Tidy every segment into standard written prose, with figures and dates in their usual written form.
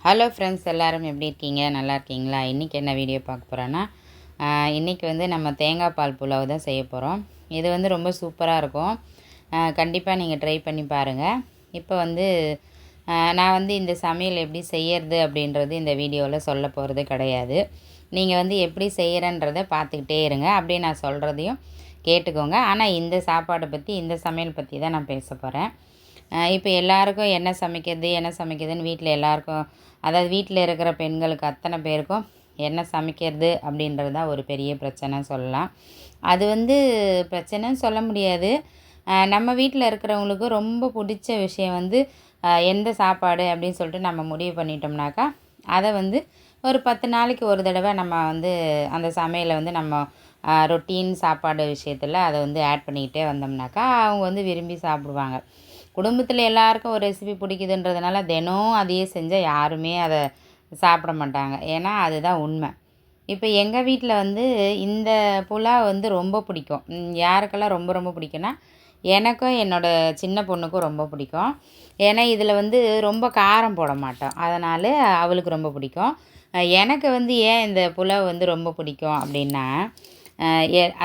Hello friends, எல்லோரும் எப்படி இருக்கீங்க? நல்லா இருக்கீங்களா? இன்றைக்கி என்ன வீடியோ பார்க்க போகிறோன்னா, இன்றைக்கி வந்து நம்ம தேங்காய் பால் புலாவ் தான் செய்ய போகிறோம். இது வந்து ரொம்ப சூப்பராக இருக்கும். கண்டிப்பாக நீங்கள் ட்ரை பண்ணி பாருங்கள். இப்போ வந்து நான் வந்து இந்த சமையல் எப்படி செய்யறது அப்படின்றது இந்த வீடியோவில் சொல்ல போகிறது கிடையாது. நீங்கள் வந்து எப்படி செய்கிறன்றதை பார்த்துக்கிட்டே இருங்க. அப்படியே நான் சொல்கிறதையும் கேட்டுக்கோங்க. ஆனால் இந்த சாப்பாடை பற்றி, இந்த சமையல் பற்றி தான் நான் பேச போகிறேன். இப்போ எல்லாருக்கும் என்ன சமைக்கிறதுன்னு வீட்டில் எல்லாருக்கும், அதாவது வீட்டில் இருக்கிற பெண்களுக்கு அத்தனை பேருக்கும் என்ன சமைக்கிறது அப்படின்றது தான் ஒரு பெரிய பிரச்சனை சொல்லலாம். அது வந்து பிரச்சனைன்னு சொல்ல முடியாது. நம்ம வீட்டில் இருக்கிறவங்களுக்கு ரொம்ப பிடிச்ச விஷயம் வந்து எந்த சாப்பாடு அப்படின்னு சொல்லிட்டு நம்ம முடிவு பண்ணிட்டோம்னாக்கா, அதை வந்து ஒரு 10 நாளைக்கு ஒரு தடவை நம்ம வந்து அந்த சமையலை வந்து நம்ம ரொட்டீன் சாப்பாடு விஷயத்தில் அதை வந்து ஆட் பண்ணிக்கிட்டே வந்தோம்னாக்கா அவங்க வந்து விரும்பி சாப்பிடுவாங்க. குடும்பத்தில் எல்லாருக்கும் ஒரு ரெசிபி பிடிக்குதுன்றதுனால தினம் அதையே செஞ்சால் யாருமே அதை சாப்பிட மாட்டாங்க. ஏன்னா அதுதான் உண்மை. இப்போ எங்கள் வீட்டில் வந்து இந்த புலாவ் வந்து ரொம்ப பிடிக்கும். யாருக்கெல்லாம் ரொம்ப ரொம்ப பிடிக்கும்னா, எனக்கும் என்னோடய சின்ன பொண்ணுக்கும் ரொம்ப பிடிக்கும். ஏன்னா இதில் வந்து ரொம்ப காரம் போட மாட்டோம். அதனால் அவளுக்கு ரொம்ப பிடிக்கும். எனக்கு வந்து ஏன் இந்த புலாவ் வந்து ரொம்ப பிடிக்கும் அப்படின்னா,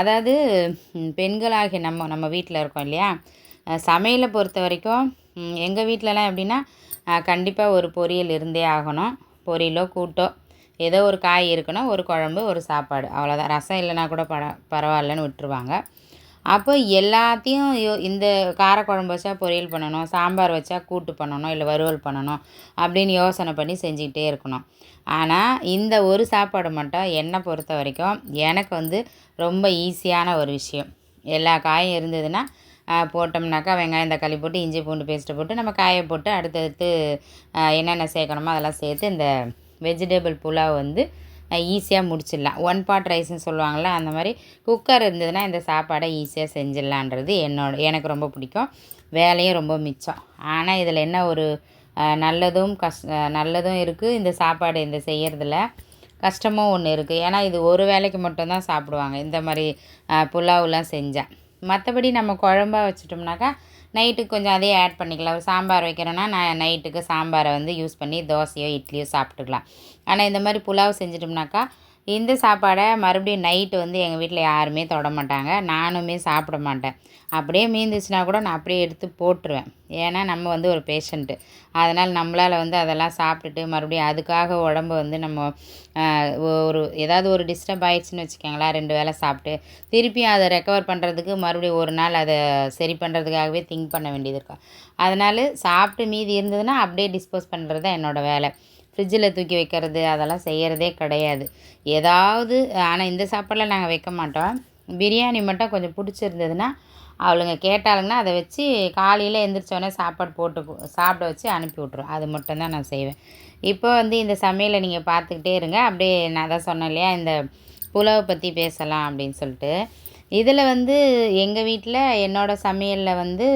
அதாவது பெண்களாகிய நம்ம நம்ம வீட்டில் இருக்கோம் இல்லையா, சமையலை பொறுத்த வரைக்கும் எங்கள் வீட்டிலலாம் எப்படின்னா, கண்டிப்பாக ஒரு பொரியல் இருந்தே ஆகணும். பொரியலோ கூட்டோ ஏதோ ஒரு காய் இருக்கணும், ஒரு குழம்பு, ஒரு சாப்பாடு, அவ்வளோதான். ரசம் இல்லைனா கூட பரவாயில்லன்னு விட்டுருவாங்க. அப்போ எல்லாத்தையும் இந்த காரக்குழம்பு வச்சா பொரியல் பண்ணணும், சாம்பார் வச்சா கூட்டு பண்ணணும், இல்லை வறுவல் பண்ணணும் அப்படின்னு யோசனை பண்ணி செஞ்சுக்கிட்டே இருக்கணும். ஆனால் இந்த ஒரு சாப்பாடு மட்டும் என்னை பொறுத்த வரைக்கும் எனக்கு வந்து ரொம்ப ஈஸியான ஒரு விஷயம். எல்லா காயும் இருந்ததுன்னா போட்டோம்னாக்கா வெங்காயம் தக்காளி போட்டு இஞ்சி பூண்டு பேஸ்ட்டு போட்டு நம்ம காயை போட்டு அடுத்தடுத்து என்னென்ன சேர்க்கணுமோ அதெல்லாம் சேர்த்து இந்த வெஜிடபிள் புலாவ் வந்து ஈஸியாக முடிச்சிடலாம். ஒன் பாட் ரைஸ்ன்னு சொல்லுவாங்கள்ல, அந்த மாதிரி குக்கர் இருந்ததுன்னா இந்த சாப்பாடை ஈஸியாக செஞ்சிடலான்றது எனக்கு ரொம்ப பிடிக்கும். வேலையும் ரொம்ப மிச்சம். ஆனால் இதில் என்ன ஒரு நல்லதும் இருக்குது இந்த சாப்பாடு இந்த செய்கிறதுல. கஷ்டமும் ஒன்று இருக்குது. ஏன்னா இது ஒரு வேளைக்கு மட்டும்தான் சாப்பிடுவாங்க இந்த மாதிரி புலாவ்லாம் செஞ்சால். மற்றபடி நம்ம குழம்பா வச்சுட்டோம்னாக்கா நைட்டுக்கு கொஞ்சம் அதே ஆட் பண்ணிக்கலாம். சாம்பார் வைக்கிறோன்னா நான் நைட்டுக்கு சாம்பாரை வந்து யூஸ் பண்ணி தோசையோ இட்லியோ சாப்பிட்டுக்கலாம். ஆனால் இந்த மாதிரி புலாவ் செஞ்சிட்டோம்னாக்கா இந்த சாப்பாடை மறுபடியும் நைட்டு வந்து எங்கள் வீட்டில் யாருமே தொட மாட்டாங்க. நானுமே சாப்பிட மாட்டேன். அப்படியே மீந்துச்சுன்னா கூட நான் அப்படியே எடுத்து போட்டுருவேன். ஏன்னா நம்ம வந்து ஒரு பேஷண்ட்டு. அதனால் நம்மளால் வந்து அதெல்லாம் சாப்பிட்டுட்டு மறுபடியும் அதுக்காக உடம்பு வந்து நம்ம ஏதாவது ஒரு டிஸ்டர்ப் ஆயிடுச்சுன்னு வச்சுக்கோங்களேன், 2 வேளை சாப்பிட்டு திருப்பியும் அதை ரெக்கவர் பண்ணுறதுக்கு மறுபடியும் ஒரு நாள் அதை சரி பண்ணுறதுக்காகவே திங்க் பண்ண வேண்டியது இருக்கும். அதனால் சாப்பிட்டு மீதி இருந்ததுன்னா அப்படியே டிஸ்போஸ் பண்ணுறது தான் என்னோடய வேலை. ஃப்ரிட்ஜில் தூக்கி வைக்கிறது அதெல்லாம் செய்கிறதே கிடையாது. ஏதாவது ஆனால் இந்த சாப்பாடெலாம் நாங்கள் வைக்க மாட்டோம். பிரியாணி மட்டும் கொஞ்சம் பிடிச்சிருந்ததுன்னா அவளுங்க கேட்டாளுங்கன்னா அதை வச்சு காலையில் எழுந்திரிச்சோடனே சாப்பாடு போட்டு சாப்பிட வச்சு அனுப்பி விட்ருவேன். அது மட்டும்தான் நான் செய்வேன். இப்போ வந்து இந்த சமையலை நீங்கள் பார்த்துக்கிட்டே இருங்க. அப்படியே நான் தான் சொன்னேன் இல்லையா, இந்த புலாவை பற்றி பேசலாம் அப்படின்னு சொல்லிட்டு. இதில் வந்து எங்கள் வீட்டில் என்னோடய சமையலில் வந்து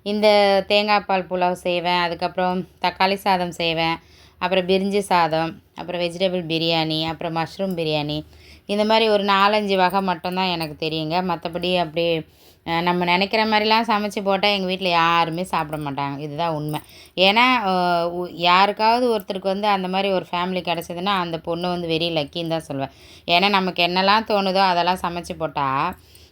இந்த தேங்காய் பால் புலாவ் செய்வேன். அதுக்கப்புறம் தக்காளி சாதம் செய்வேன். அப்புறம் பிரிஞ்சி சாதம், அப்புறம் வெஜிடபிள் பிரியாணி, அப்புறம் மஷ்ரூம் பிரியாணி, இந்த மாதிரி ஒரு 4, 5 வகை மட்டும்தான் எனக்கு தெரியுங்க. மற்றபடி அப்படியே நம்ம நினைக்கிற மாதிரிலாம் சமைச்சு போட்டால் எங்கள் வீட்டில் யாருமே சாப்பிட மாட்டாங்க. இதுதான் உண்மை. ஏன்னா யாருக்காவது ஒருத்தருக்கு வந்து அந்த மாதிரி ஒரு ஃபேமிலி கிடச்சதுன்னா அந்த பொண்ணு வந்து வெரி லக்கின்னு தான் சொல்லுவேன். ஏன்னா நமக்கு என்னெல்லாம் தோணுதோ அதெல்லாம் சமைச்சு போட்டால்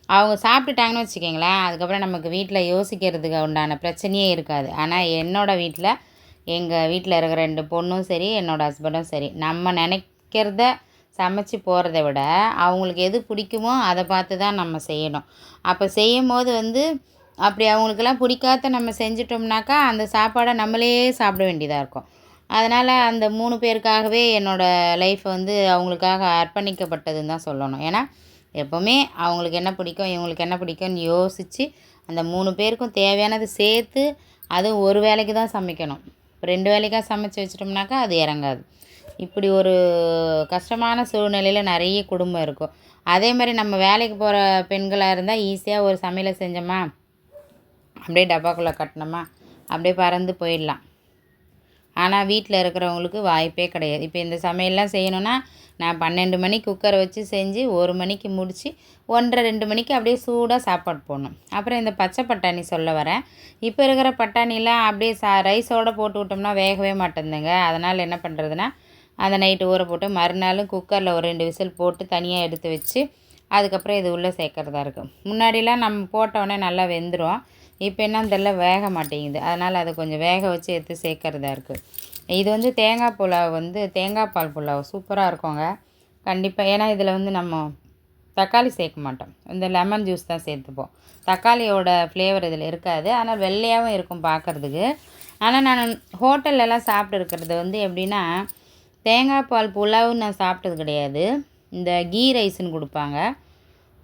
அவங்க சாப்பிட்டுட்டாங்கன்னு வச்சுக்கோங்களேன், அதுக்கப்புறம் நமக்கு வீட்டில் யோசிக்கிறதுக்கு உண்டான பிரச்சனையே இருக்காது. ஆனால் எங்கள் வீட்டில் இருக்கிற 2 பொண்ணும் சரி, என்னோடய ஹஸ்பண்டும் சரி, நம்ம நினைக்கிறத சமைச்சு போகிறத விட அவங்களுக்கு எது பிடிக்குமோ அதை பார்த்து தான் நம்ம செய்யணும். அப்போ செய்யும்போது வந்து அப்படி அவங்களுக்கெல்லாம் பிடிக்காத நம்ம செஞ்சிட்டோம்னாக்கா அந்த சாப்பாடை நம்மளே சாப்பிட வேண்டியதாக இருக்கும். அதனால் அந்த 3 பேருக்காகவே என்னோடய லைஃப் வந்து அவங்களுக்காக அர்ப்பணிக்கப்பட்டதுன்னு தான் சொல்லணும். ஏன்னா எப்போவுமே அவங்களுக்கு என்ன பிடிக்கும், இவங்களுக்கு என்ன பிடிக்கும்னு யோசித்து அந்த 3 பேருக்கும் தேவையானது சேர்த்து அதுவும் ஒரு வேளைக்கு தான் சமைக்கணும். 2 வேளைக்காக சமைச்சு வச்சிட்டோம்னாக்கா அது இறங்காது. இப்படி ஒரு கஷ்டமான சூழ்நிலையில் நிறைய குடும்பம் இருக்கும். அதே மாதிரி நம்ம வேலைக்கு போகிற பெண்களாக இருந்தால் ஈஸியாக ஒரு சமையலை செஞ்சோமா, அப்படியே டப்பாக்குள்ளே கட்டினோமா, அப்படியே பறந்து போயிடலாம். ஆனால் வீட்டில் இருக்கிறவங்களுக்கு வாய்ப்பே கிடையாது. இப்போ இந்த சமையல்லாம் செய்யணுன்னா நான் 12 மணிக்கு குக்கரை வச்சு செஞ்சு 1 மணிக்கு முடித்து 1:30 2 மணிக்கு அப்படியே சூடாக சாப்பாடு போடணும். அப்புறம் இந்த பச்சை பட்டாணி சொல்ல வரேன். இப்போ இருக்கிற பட்டாணிலாம் அப்படியே ரைஸோடு போட்டு விட்டோம்னா வேகவே மாட்டேங்குதுங்க. அதனால் என்ன பண்ணுறதுன்னா அந்த நைட்டு ஊற போட்டு மறுநாளும் குக்கரில் ஒரு 2 விசில் போட்டு தனியாக எடுத்து வச்சு அதுக்கப்புறம் இது உள்ளே சேர்க்குறதா இருக்குது. முன்னாடிலாம் நம்ம போட்டோடனே நல்லா வெந்துடும். இப்போ என்னன்னு தெரியல வேக மாட்டேங்குது. அதனால் அதை கொஞ்சம் வேக வச்சு எடுத்து சேர்க்குறதா இருக்குது. இது வந்து தேங்காய் புலாவ் வந்து தேங்காய் பால் புலாவ் சூப்பராக இருக்குங்க கண்டிப்பாக. ஏன்னா இதில் வந்து நம்ம தக்காளி சேர்க்க மாட்டோம். இந்த லெமன் ஜூஸ் தான் சேர்த்துப்போம். தக்காளியோட ஃப்ளேவர் இதில் இருக்காது. ஆனால் வெள்ளையாகவும் இருக்கும் பார்க்குறதுக்கு. ஆனால் நான் ஹோட்டல்லலாம் சாப்பிட்டு இருக்கிறது வந்து எப்படின்னா தேங்காய் பால் புலாவ்னு நான் சாப்பிட்டது கிடையாது. இந்த கீ ரைஸ்ன்னு கொடுப்பாங்க.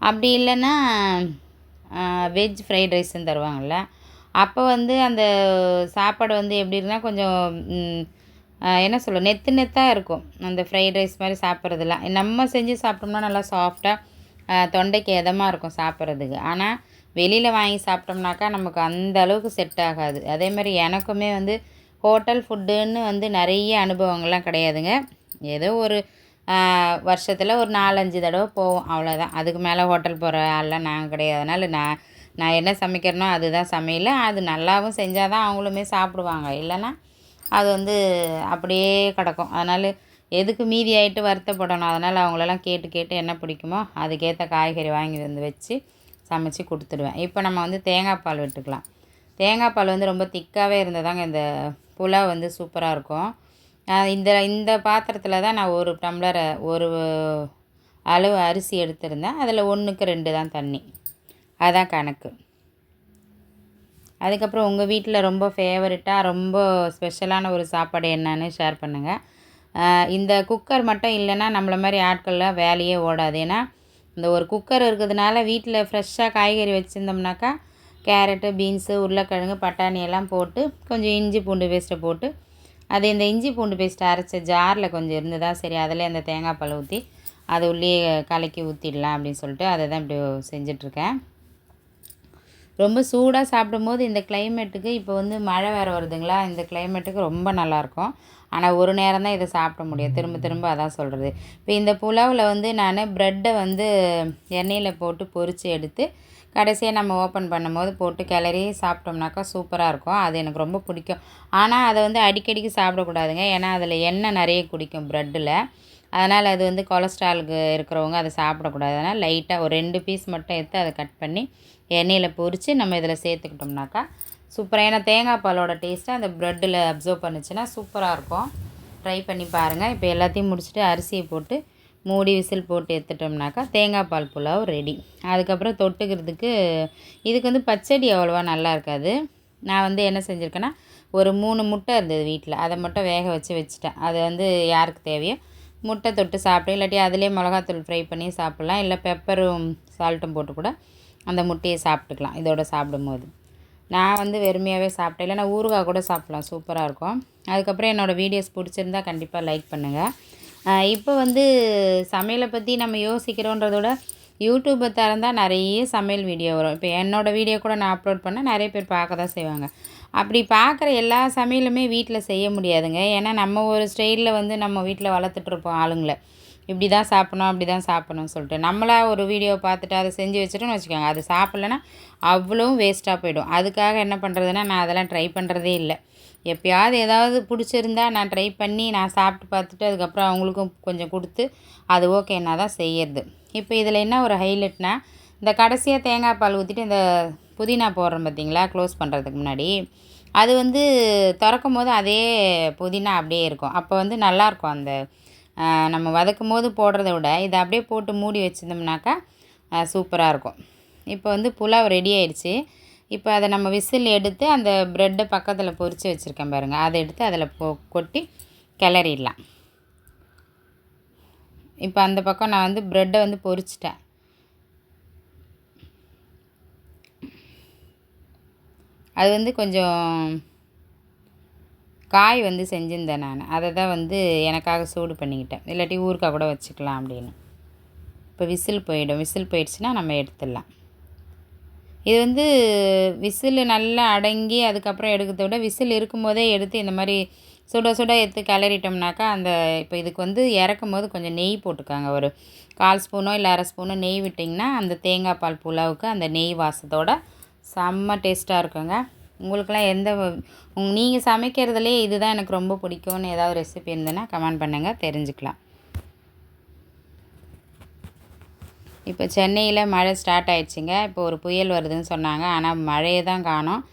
அப்படி இல்லைன்னா வெஜ் ஃப்ரைட் ரைஸ்ன்னு தருவாங்கள்ல, அப்போ வந்து அந்த சாப்பாடு வந்து எப்படி இருக்குன்னா கொஞ்சம் என்ன சொல்ல நெத்து நெத்தாக இருக்கும். அந்த ஃப்ரைட் ரைஸ் மாதிரி சாப்பிட்றதுலாம் நம்ம செஞ்சு சாப்பிட்டோம்னா நல்லா சாஃப்டாக தொண்டைக்கு இதமாக இருக்கும் சாப்பிட்றதுக்கு. ஆனால் வெளியில் வாங்கி சாப்பிட்டோம்னாக்கா நமக்கு அந்த அளவுக்கு செட் ஆகாது. அதேமாதிரி எனக்குமே வந்து ஹோட்டல் ஃபுட்டுன்னு வந்து நிறைய அனுபவங்கள்லாம் கிடையாதுங்க. ஏதோ ஒரு வருஷத்தில் ஒரு 4-5 தடவை போவோம், அவ்வளோதான். அதுக்கு மேலே ஹோட்டல் போகிற ஆள்லாம் நாங்கள் கிடையாது. அதனால் நான் என்ன சமைக்கிறேனோ அதுதான் சமையல். அது நல்லாவும் செஞ்சால் தான் அவங்களுமே சாப்பிடுவாங்க. இல்லைன்னா அது வந்து அப்படியே கிடக்கும். அதனால் எதுக்கு மீதி ஆகிட்டு வருத்தப்படணும். அதனால் அவங்களெல்லாம் கேட்டு கேட்டு என்ன பிடிக்குமோ அதுக்கேற்ற காய்கறி வாங்கி வந்து வச்சு சமைச்சு கொடுத்துடுவேன். இப்போ நம்ம வந்து தேங்காய் பால் விட்டுக்கலாம். தேங்காய் பால் வந்து ரொம்ப திக்காகவே இருந்தாதாங்க இந்த புலாவ் வந்து சூப்பராக இருக்கும். இந்த பாத்திரத்தில் தான் நான் 1 டம்ளர் 1 அளவு அரிசி எடுத்திருந்தேன். அதில் 1க்கு 2 தான் தண்ணி. அதான் கணக்கு. அதுக்கப்புறம் உங்கள் வீட்டில் ரொம்ப ஃபேவரட்டாக ரொம்ப ஸ்பெஷலான ஒரு சாப்பாடு என்னன்னு ஷேர் பண்ணுங்கள். இந்த குக்கர் மட்டும் இல்லைன்னா நம்மளை மாதிரி ஆட்கள்லாம் வேலையே ஓடாது. ஏன்னா இந்த ஒரு குக்கர் இருக்கிறதுனால வீட்டில் ஃப்ரெஷ்ஷாக காய்கறி வச்சுருந்தோம்னாக்கா கேரட்டு, பீன்ஸு, உருளைக்கிழங்கு, பட்டாணி எல்லாம் போட்டு கொஞ்சம் இஞ்சி பூண்டு பேஸ்ட்டை போட்டு அது இந்த இஞ்சி பூண்டு பேஸ்ட்டை அரைச்ச ஜாரில் கொஞ்சம் இருந்ததா சரி அதில் அந்த தேங்காய் பால் ஊற்றி அதை உள்ளே கலக்கி ஊற்றிடலாம் அப்படின்னு சொல்லிட்டு அதை தான் இப்படி செஞ்சிட்ருக்கேன். ரொம்ப சூடாக சாப்பிடும்போது இந்த கிளைமேட்டுக்கு இப்போ வந்து மழை வேறு வருதுங்களா, இந்த கிளைமேட்டுக்கு ரொம்ப நல்லாயிருக்கும். ஆனால் ஒரு நேரம் தான் இதை சாப்பிட முடியும். திரும்ப திரும்ப அதான் சொல்கிறது. இப்போ இந்த புலாவில் வந்து நான் ப்ரெட்டை வந்து எண்ணெயில் போட்டு பொரித்து எடுத்து கடைசியாக நம்ம ஓப்பன் பண்ணும்போது போட்டு கிளறி சாப்பிட்டோம்னாக்கா சூப்பராக இருக்கும். அது எனக்கு ரொம்ப பிடிக்கும். ஆனால் அதை வந்து அடிக்கடிக்கு சாப்பிடக்கூடாதுங்க. ஏன்னா அதில் எண்ணெய் நிறைய குடிக்கும் ப்ரெட்டில். அதனால் அது வந்து கொலஸ்ட்ராலுக்கு இருக்கிறவங்க அதை சாப்பிடக்கூடாது. அதனால் லைட்டாக ஒரு 2 பீஸ் மட்டும் எடுத்து அதை கட் பண்ணி எண்ணெயில் பொரித்து நம்ம இதில் சேர்த்துக்கிட்டோம்னாக்கா சூப்பராக. ஏன்னா தேங்காய் பாலோட டேஸ்ட்டு அந்த ப்ரெட்டில் அப்சர்வ் பண்ணிச்சுன்னா சூப்பராக இருக்கும். ட்ரை பண்ணி பாருங்கள். இப்போ எல்லாத்தையும் முடிச்சுட்டு அரிசியை போட்டு மூடி விசில் போட்டு எடுத்துட்டோம்னாக்கா தேங்காய் பால் புலாவ் ரெடி. அதுக்கப்புறம் தொட்டுக்கிறதுக்கு இதுக்கு வந்து பச்சடி அவ்வளோவா நல்லா இருக்காது. நான் வந்து என்ன செஞ்சுருக்கேன்னா ஒரு 3 முட்டை இருந்தது வீட்டில், அதை மட்டும் வேக வச்சு வச்சுட்டேன். அது வந்து யாருக்கு தேவையோ முட்டை தொட்டு சாப்பிடும். இல்லாட்டி அதிலே மிளகாத்தூள் ஃப்ரை பண்ணி சாப்பிட்லாம். இல்லை பெப்பரும் சால்ட்டும் போட்டு கூட அந்த முட்டையை சாப்பிட்டுக்கலாம் இதோட சாப்பிடும்போது. நான் வந்து வெறுமையாகவே சாப்பிட்டேன். இல்லைனா ஊறுகாய் கூட சாப்பிட்லாம், சூப்பராக இருக்கும். அதுக்கப்புறம் என்னோடய வீடியோஸ் பிடிச்சிருந்தா கண்டிப்பாக லைக் பண்ணுங்கள். இப்போ வந்து சமையலை பற்றி நம்ம யோசிக்கிறோன்றதோட யூடியூப்பை திறந்தால் நிறைய சமையல் வீடியோ வரும். இப்போ என்னோடய வீடியோ கூட நான் அப்லோட் பண்ணால் நிறைய பேர் பார்க்க தான் செய்வாங்க. அப்படி பார்க்குற எல்லா சமையலுமே வீட்டில் செய்ய முடியாதுங்க. ஏன்னா நம்ம ஒரு ஸ்டைலில் வந்து நம்ம வீட்டில் வளர்த்துட்ருப்போம் ஆளுங்களை. இப்படி தான் சாப்பிட்ணும் அப்படி தான் சாப்பிட்ணும்னு சொல்லிட்டு நம்மளா ஒரு வீடியோ பார்த்துட்டு அதை செஞ்சு வச்சுட்டோன்னு வச்சுக்கோங்க, அது சாப்பிட்லன்னா அவ்வளவும் வேஸ்ட்டாக போயிடும். அதுக்காக என்ன பண்ணுறதுன்னா நான் அதெல்லாம் ட்ரை பண்ணுறதே இல்லை. எப்போயாவது ஏதாவது பிடிச்சிருந்தா நான் ட்ரை பண்ணி நான் சாப்பிட்டு பார்த்துட்டு அதுக்கப்புறம் அவங்களுக்கும் கொஞ்சம் கொடுத்து அது ஓகேன்னா தான் செய்யறது. இப்போ இதில் என்ன ஒரு ஹைலைட்னால் இந்த கடைசியாக தேங்காய் பால் ஊற்றிட்டு இந்த புதினா போடுறோம் பார்த்தீங்களா, க்ளோஸ் பண்ணுறதுக்கு முன்னாடி அது வந்து திறக்கும் போது அதே புதினா அப்படியே இருக்கும். அப்போ வந்து நல்லாயிருக்கும். அந்த நம்ம வதக்கும் போது போடுறத விட இதை அப்படியே போட்டு மூடி வச்சுருந்தோம்னாக்கா சூப்பராக இருக்கும். இப்போ வந்து புலாவ் ரெடி ஆயிடுச்சு. இப்போ அதை நம்ம விசில் எடுத்து அந்த ப்ரெட்டை பக்கத்தில் பொரித்து வச்சுருக்கேன் பாருங்கள், அதை எடுத்து அதில் கொட்டி கிளறிடலாம். இப்போ அந்த பக்கம் நான் வந்து ப்ரெட்டை வந்து பொரிச்சிட்டேன். அது வந்து கொஞ்சம் காய் வந்து செஞ்சுருந்தேன் நான், அதை தான் வந்து எனக்காக சூடு பண்ணிக்கிட்டேன். இல்லாட்டி ஊறுகாய் கூட வச்சுக்கலாம் அப்படின்னு. இப்போ விசில் போயிடும். விசில் போயிடுச்சுன்னா நம்ம எடுத்துடலாம். இது வந்து விசில் நல்லா அடங்கி அதுக்கப்புறம் எடுக்கிறத விட விசில் இருக்கும்போதே எடுத்து இந்த மாதிரி சுட சுட எடுத்து கிளறிட்டோம்னாக்கா அந்த இப்போ இதுக்கு வந்து இறக்கும் போது கொஞ்சம் நெய் போட்டுக்காங்க. ஒரு 1/4 ஸ்பூனோ இல்லை 1/2 ஸ்பூனோ நெய் விட்டிங்கன்னா அந்த தேங்காய் பால் புலாவுக்கு அந்த நெய் வாசத்தோட செம்ம டேஸ்ட்டாக இருக்குங்க. உங்களுக்கெல்லாம் நீங்கள் சமைக்கிறதுலே இதுதான் எனக்கு ரொம்ப பிடிக்கும்னு ஏதாவது ரெசிபி இருந்ததுன்னா கமெண்ட் பண்ணுங்கள், தெரிஞ்சுக்கலாம். இப்போ சென்னையில் மழை ஸ்டார்ட் ஆயிடுச்சுங்க. இப்போ ஒரு புயல் வருதுன்னு சொன்னாங்க. ஆனால் மழையை தான் காணோம்.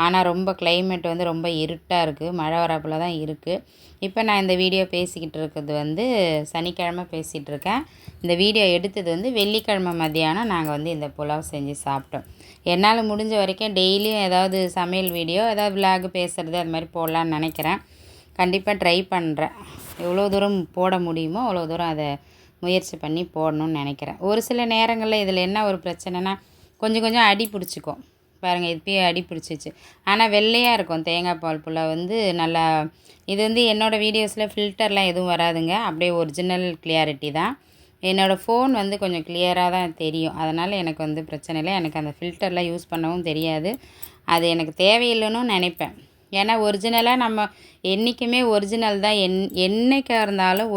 ஆனால் ரொம்ப கிளைமேட் வந்து ரொம்ப இருட்டாக இருக்குது. மழை வரப்பில் தான் இருக்குது. இப்போ நான் இந்த வீடியோ பேசிக்கிட்டு இருக்கிறது வந்து சனிக்கிழமை பேசிகிட்டு இருக்கேன். இந்த வீடியோ எடுத்தது வந்து வெள்ளிக்கிழமை மத்தியானம் நாங்கள் வந்து இந்த புலாவ் செஞ்சு சாப்பிட்டோம். என்னால் முடிஞ்ச வரைக்கும் டெய்லியும் ஏதாவது சமையல் வீடியோ, ஏதாவது விலாக் பேசுகிறது அது மாதிரி போடலான்னு நினைக்கிறேன். கண்டிப்பாக ட்ரை பண்ணுறேன். எவ்வளோ தூரம் போட முடியுமோ அவ்வளோ தூரம் அதை முயற்சி பண்ணி போடணும்னு நினைக்கிறேன். ஒரு சில நேரங்களில் இதில் என்ன ஒரு பிரச்சனைனா கொஞ்சம் கொஞ்சம் அடி பிடிச்சிக்கும். பாருங்கள், இப்பயே அடி பிடிச்சிச்சு. ஆனால் வெள்ளையாக இருக்கும் தேங்காய் பால் புலாவ் வந்து நல்லா. இது வந்து என்னோடய வீடியோஸில் ஃபில்டர்லாம் எதுவும் வராதுங்க. அப்படியே ஒரிஜினல் கிளியாரிட்டி தான். என்னோடய ஃபோன் வந்து கொஞ்சம் கிளியராக தான் தெரியும். அதனால் எனக்கு வந்து பிரச்சனை இல்லை. எனக்கு அந்த ஃபில்டர்லாம் யூஸ் பண்ணவும் தெரியாது. அது எனக்கு தேவையில்லைன்னு நினைப்பேன். ஏன்னா ஒரிஜினலாக நம்ம என்றைக்குமே ஒரிஜினல் தான். என்னைக்காக இருந்தாலும்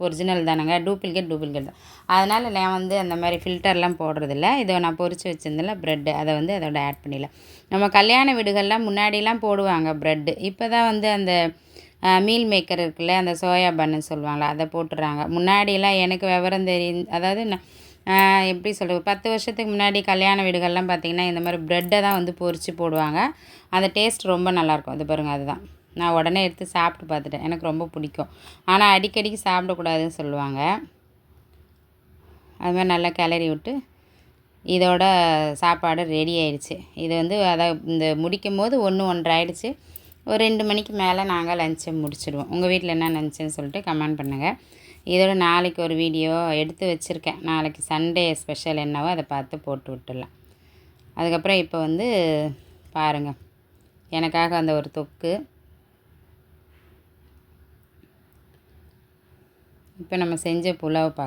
ஒரிஜினல் தானேங்க. டூப்ளிகேட் தான். அதனால் நான் வந்து அந்த மாதிரி ஃபில்டர்லாம் போடுறதில்ல. இதை நான் பொரித்து வச்சுருந்தேன்ல ப்ரெட்டு, அதை வந்து அதோட ஆட் பண்ணிடலாம். நம்ம கல்யாண வீடுகள்லாம் முன்னாடிலாம் போடுவாங்க ப்ரெட்டு. இப்போ தான் வந்து அந்த மீல் மேக்கர் இருக்குல்ல, அந்த சோயா பன்னு சொல்லுவாங்களா, அதை போட்டுறாங்க. முன்னாடிலாம் எனக்கு விவரம் அதாவது எப்படி சொல்கிறது, 10 வருஷத்துக்கு முன்னாடி கல்யாண வீடுகள்லாம் பார்த்திங்கன்னா இந்த மாதிரி ப்ரெட்டை தான் வந்து பொரித்து போடுவாங்க. அந்த டேஸ்ட் ரொம்ப நல்லாயிருக்கும். அது பாருங்கள், அதுதான் நான் உடனே எடுத்து சாப்பிட்டு பார்த்துட்டேன். எனக்கு ரொம்ப பிடிக்கும். ஆனால் அடிக்கடிக்கு சாப்பிடக்கூடாதுன்னு சொல்லுவாங்க. அது மாதிரி நல்லா கிளறி விட்டு இதோட சாப்பாடு ரெடி ஆயிடுச்சு. இது வந்து இந்த முடிக்கும் போது 1 ஆயிடுச்சு. ஒரு 2 மணிக்கு மேலே நாங்கள் லஞ்சை முடிச்சிடுவோம். உங்கள் வீட்டில் என்ன லஞ்சுன்னு சொல்லிட்டு கமெண்ட் பண்ணுங்கள். இதோட நாளைக்கு ஒரு வீடியோ எடுத்து வச்சுருக்கேன். நாளைக்கு சண்டே ஸ்பெஷல் என்னவோ அதை பார்த்து போட்டு விட்டுடலாம். அதுக்கப்புறம் இப்போ வந்து பாருங்கள், எனக்காக அந்த ஒரு தொக்கு. இப்போ நம்ம செஞ்ச புலாவ்